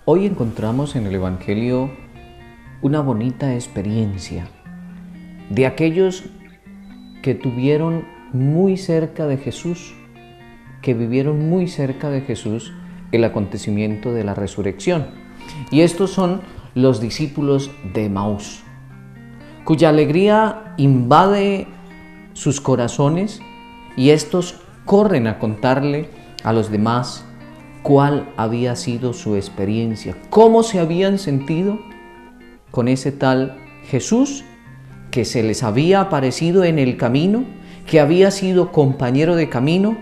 Hoy encontramos en el Evangelio una bonita experiencia de aquellos que tuvieron muy cerca de Jesús, que vivieron muy cerca de Jesús el acontecimiento de la resurrección. Y estos son los discípulos de Emaús, cuya alegría invade sus corazones y estos corren a contarle a los demás cuál había sido su experiencia, cómo se habían sentido con ese tal Jesús que se les había aparecido en el camino, que había sido compañero de camino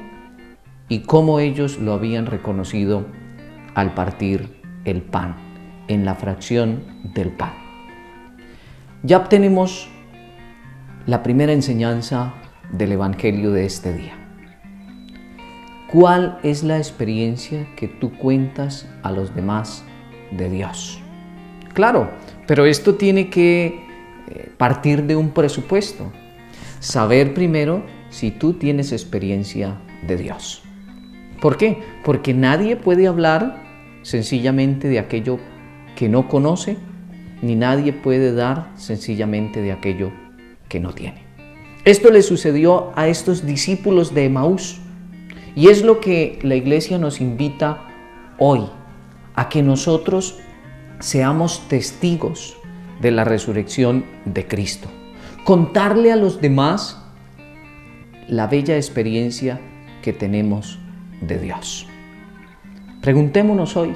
y cómo ellos lo habían reconocido al partir el pan, en la fracción del pan. Ya obtenemos la primera enseñanza del Evangelio de este día. ¿Cuál es la experiencia que tú cuentas a los demás de Dios? Claro, pero esto tiene que partir de un presupuesto. Saber primero si tú tienes experiencia de Dios. ¿Por qué? Porque nadie puede hablar sencillamente de aquello que no conoce, ni nadie puede dar sencillamente de aquello que no tiene. Esto le sucedió a estos discípulos de Emaús. Y es lo que la Iglesia nos invita hoy, a que nosotros seamos testigos de la resurrección de Cristo. Contarle a los demás la bella experiencia que tenemos de Dios. Preguntémonos hoy,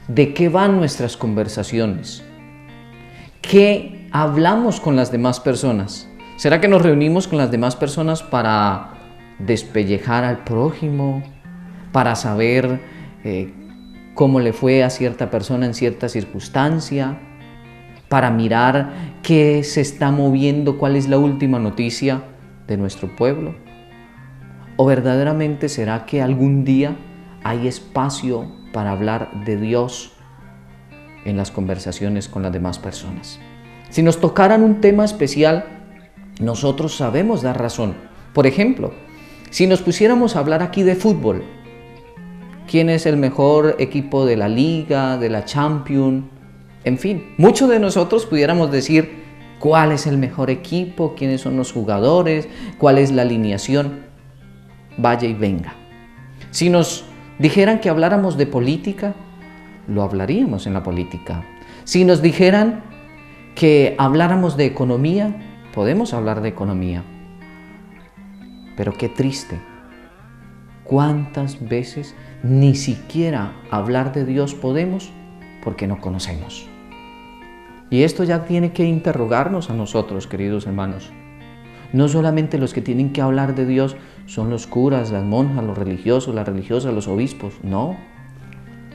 ¿de qué van nuestras conversaciones? ¿Qué hablamos con las demás personas? ¿Será que nos reunimos con las demás personas para despellejar al prójimo, para saber cómo le fue a cierta persona en cierta circunstancia, para mirar qué se está moviendo, cuál es la última noticia de nuestro pueblo? ¿O verdaderamente será que algún día hay espacio para hablar de Dios en las conversaciones con las demás personas? Si nos tocaran un tema especial, nosotros sabemos dar razón. Por ejemplo, si nos pusiéramos a hablar aquí de fútbol, ¿quién es el mejor equipo de la Liga, de la Champions? En fin, muchos de nosotros pudiéramos decir cuál es el mejor equipo, quiénes son los jugadores, cuál es la alineación. Vaya y venga. Si nos dijeran que habláramos de política, lo hablaríamos en la política. Si nos dijeran que habláramos de economía, podemos hablar de economía. Pero qué triste, ¿cuántas veces ni siquiera hablar de Dios podemos porque no conocemos? Y esto ya tiene que interrogarnos a nosotros, queridos hermanos. No solamente los que tienen que hablar de Dios son los curas, las monjas, los religiosos, las religiosas, los obispos. No,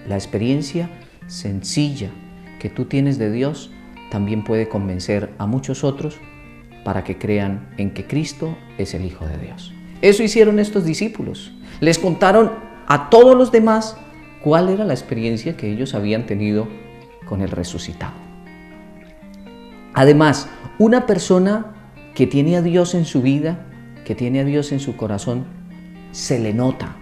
la experiencia sencilla que tú tienes de Dios también puede convencer a muchos otros para que crean en que Cristo es el Hijo de Dios. Eso hicieron estos discípulos. Les contaron a todos los demás cuál era la experiencia que ellos habían tenido con el resucitado. Además, una persona que tiene a Dios en su vida, que tiene a Dios en su corazón, se le nota,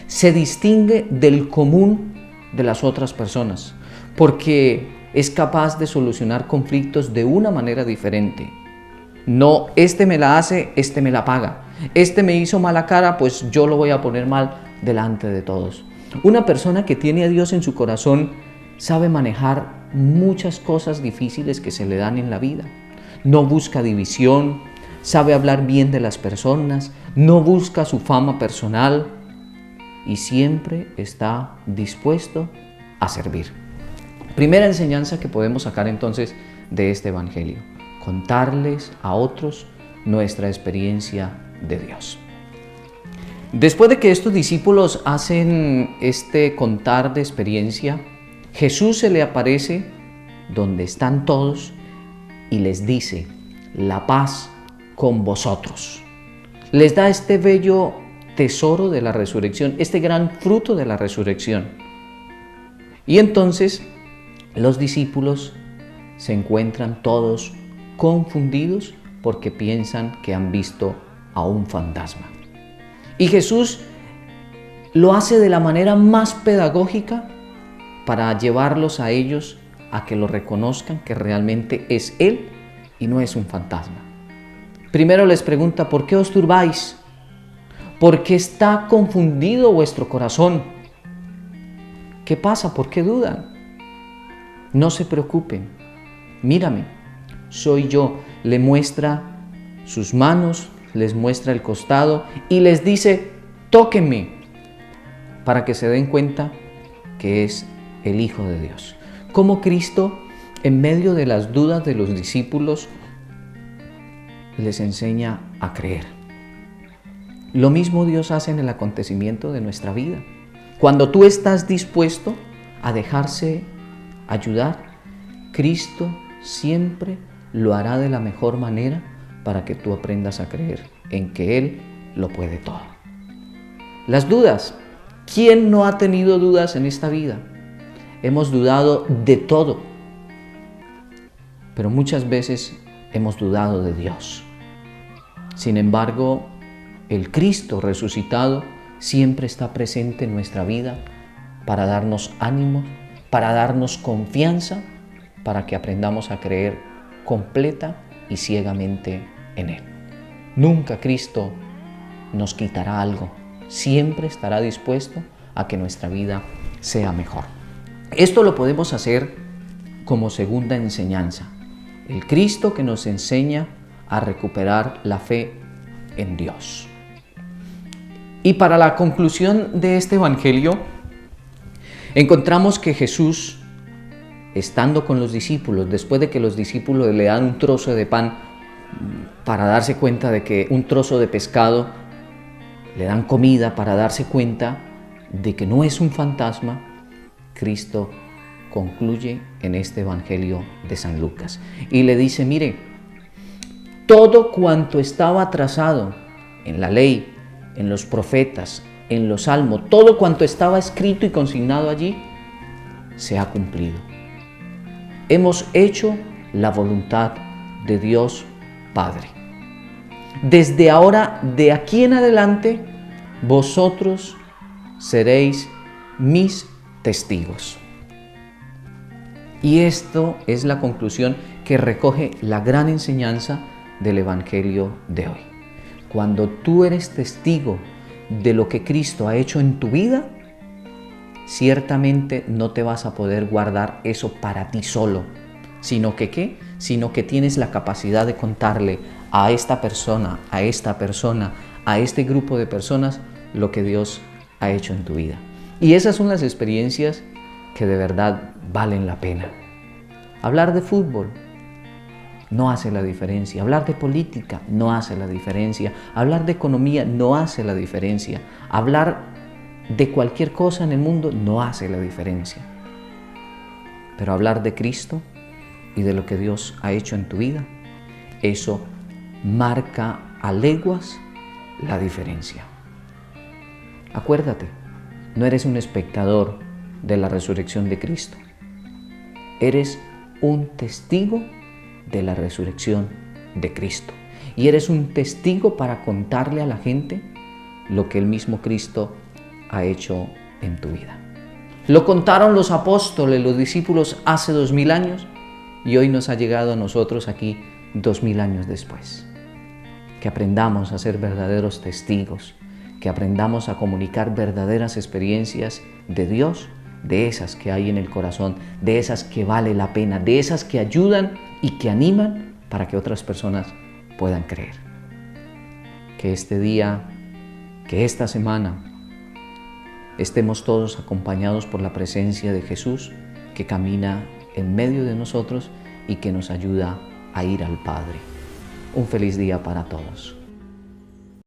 se distingue del común de las otras personas, porque es capaz de solucionar conflictos de una manera diferente. No, este me la hace, este me la paga. Este me hizo mala cara, pues yo lo voy a poner mal delante de todos. Una persona que tiene a Dios en su corazón sabe manejar muchas cosas difíciles que se le dan en la vida. No busca división, sabe hablar bien de las personas, no busca su fama personal y siempre está dispuesto a servir. Primera enseñanza que podemos sacar entonces de este Evangelio: contarles a otros nuestra experiencia de Dios. Después de que estos discípulos hacen este contar de experiencia, Jesús se le aparece donde están todos y les dice: la paz con vosotros. Les da este bello tesoro de la resurrección, este gran fruto de la resurrección. Y entonces los discípulos se encuentran todos confundidos porque piensan que han visto a un fantasma. Y Jesús lo hace de la manera más pedagógica para llevarlos a ellos a que lo reconozcan, que realmente es Él y no es un fantasma. Primero les pregunta: ¿por qué os turbáis? ¿Por qué está confundido vuestro corazón? ¿Qué pasa? ¿Por qué dudan? No se preocupen, mírame, soy yo. Le muestra sus manos, les muestra el costado y les dice: tóquenme, para que se den cuenta que es el Hijo de Dios. Como Cristo, en medio de las dudas de los discípulos, les enseña a creer. Lo mismo Dios hace en el acontecimiento de nuestra vida. Cuando tú estás dispuesto a dejarse ayudar, Cristo siempre lo hará de la mejor manera para que tú aprendas a creer en que Él lo puede todo. Las dudas. ¿Quién no ha tenido dudas en esta vida? Hemos dudado de todo, pero muchas veces hemos dudado de Dios. Sin embargo, el Cristo resucitado siempre está presente en nuestra vida para darnos ánimo, para darnos confianza, para que aprendamos a creer completa y ciegamente en Él. Nunca Cristo nos quitará algo, siempre estará dispuesto a que nuestra vida sea mejor. Esto lo podemos hacer como segunda enseñanza. El Cristo que nos enseña a recuperar la fe en Dios. Y para la conclusión de este evangelio, encontramos que Jesús, estando con los discípulos, después de que los discípulos le dan un trozo de pan para darse cuenta de que un trozo de pescado, le dan comida para darse cuenta de que no es un fantasma, Cristo concluye en este evangelio de San Lucas y le dice: mire, todo cuanto estaba trazado en la ley, en los profetas, en los salmos, todo cuanto estaba escrito y consignado allí, se ha cumplido. Hemos hecho la voluntad de Dios Padre. Desde ahora, de aquí en adelante, vosotros seréis mis testigos. Y esto es la conclusión que recoge la gran enseñanza del evangelio de hoy. Cuando tú eres testigo de lo que Cristo ha hecho en tu vida, ciertamente no te vas a poder guardar eso para ti solo, sino que ¿qué? Sino que tienes la capacidad de contarle a esta persona, a este grupo de personas, lo que Dios ha hecho en tu vida. Y esas son las experiencias que de verdad valen la pena. Hablar de fútbol no hace la diferencia. Hablar de política no hace la diferencia. Hablar de economía no hace la diferencia. Hablar de cualquier cosa en el mundo no hace la diferencia. Pero hablar de Cristo y de lo que Dios ha hecho en tu vida, eso marca a leguas la diferencia. Acuérdate, no eres un espectador de la resurrección de Cristo. Eres un testigo de la resurrección de Cristo. Y eres un testigo para contarle a la gente lo que el mismo Cristo ha hecho en tu vida. Lo contaron los apóstoles, los discípulos hace 2000 años y hoy nos ha llegado a nosotros aquí 2000 años después. Que aprendamos a ser verdaderos testigos, que aprendamos a comunicar verdaderas experiencias de Dios, de esas que hay en el corazón, de esas que vale la pena, de esas que ayudan y que animan para que otras personas puedan creer. Que este día, que esta semana, estemos todos acompañados por la presencia de Jesús, que camina en medio de nosotros y que nos ayuda a ir al Padre. Un feliz día para todos.